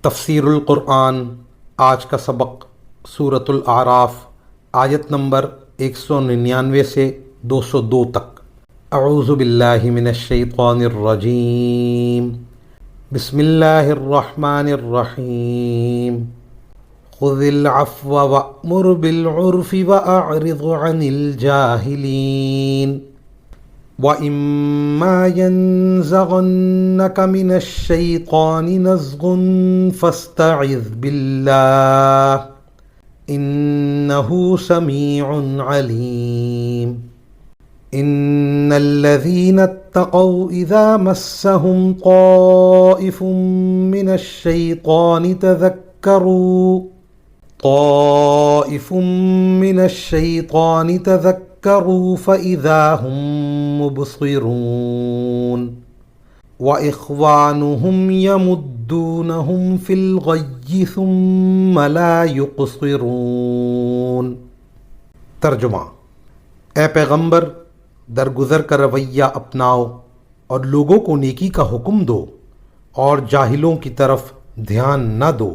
تفسیر القرآن آج کا سبق سورۃ الاعراف آیت نمبر 199 سے 202 تک۔ اعوذ باللہ من الشیطان الرجیم، بسم اللہ الرحمن الرحیم۔ خذ العفو وأمر بالعرف وأعرض عن الجاہلین، وَإِمَّا يَنزَغَنَّكَ مِنَ الشَّيْطَانِ نَزْغٌ فَاسْتَعِذْ بِاللَّهِ إِنَّهُ سَمِيعٌ عَلِيمٌ۔ إِنَّ الَّذِينَ اتَّقَوْا إِذَا مَسَّهُمْ طَائِفٌ مِّنَ الشَّيْطَانِ تَذَكَّرُوا فَإِذَا هُمْ مُبْصِرُونَ، وَإِخْوَانُهُمْ يَمُدُّونَهُمْ فِي الْغَيِّ ثُمَّ لَا يُقْصِرُونَ۔ ترجمہ: اے پیغمبر، درگزر کا رویہ اپناؤ اور لوگوں کو نیکی کا حکم دو اور جاہلوں کی طرف دھیان نہ دو،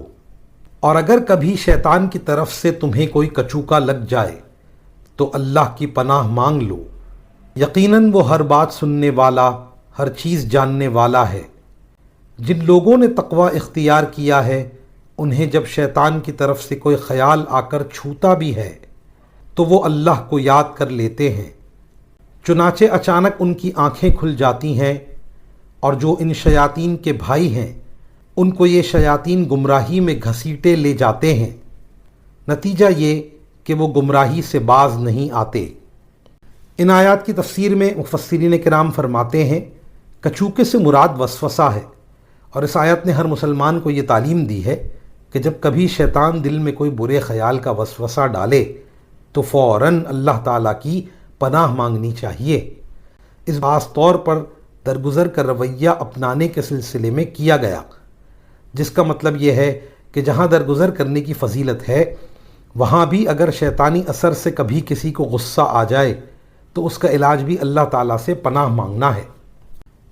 اور اگر کبھی شیطان کی طرف سے تمہیں کوئی کچوکا لگ جائے تو اللہ کی پناہ مانگ لو، یقیناً وہ ہر بات سننے والا، ہر چیز جاننے والا ہے۔ جن لوگوں نے تقوی اختیار کیا ہے، انہیں جب شیطان کی طرف سے کوئی خیال آ کر چھوتا بھی ہے تو وہ اللہ کو یاد کر لیتے ہیں، چنانچہ اچانک ان کی آنکھیں کھل جاتی ہیں، اور جو ان شیاطین کے بھائی ہیں ان کو یہ شیاطین گمراہی میں گھسیٹے لے جاتے ہیں، نتیجہ یہ کہ وہ گمراہی سے باز نہیں آتے۔ ان آیات کی تفسیر میں مفسرین کرام فرماتے ہیں، کچوکے سے مراد وسوسہ ہے، اور اس آیت نے ہر مسلمان کو یہ تعلیم دی ہے کہ جب کبھی شیطان دل میں کوئی برے خیال کا وسوسہ ڈالے تو فوراً اللہ تعالیٰ کی پناہ مانگنی چاہیے۔ اس خاص طور پر درگزر کا رویہ اپنانے کے سلسلے میں کیا گیا، جس کا مطلب یہ ہے کہ جہاں درگزر کرنے کی فضیلت ہے، وہاں بھی اگر شیطانی اثر سے کبھی کسی کو غصہ آ جائے تو اس کا علاج بھی اللہ تعالیٰ سے پناہ مانگنا ہے۔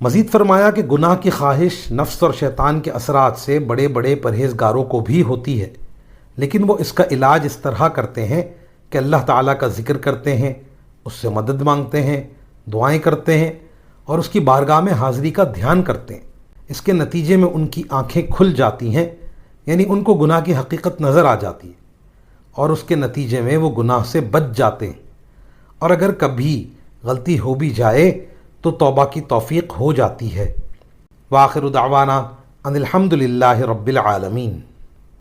مزید فرمایا کہ گناہ کی خواہش نفس اور شیطان کے اثرات سے بڑے بڑے پرہیزگاروں کو بھی ہوتی ہے، لیکن وہ اس کا علاج اس طرح کرتے ہیں کہ اللہ تعالیٰ کا ذکر کرتے ہیں، اس سے مدد مانگتے ہیں، دعائیں کرتے ہیں اور اس کی بارگاہ میں حاضری کا دھیان کرتے ہیں۔ اس کے نتیجے میں ان کی آنکھیں کھل جاتی ہیں، یعنی ان کو گناہ کی حقیقت نظر آ جاتی ہے، اور اس کے نتیجے میں وہ گناہ سے بچ جاتے ہیں، اور اگر کبھی غلطی ہو بھی جائے تو توبہ کی توفیق ہو جاتی ہے۔ وآخر دعوانا ان الحمد للہ رب العالمین۔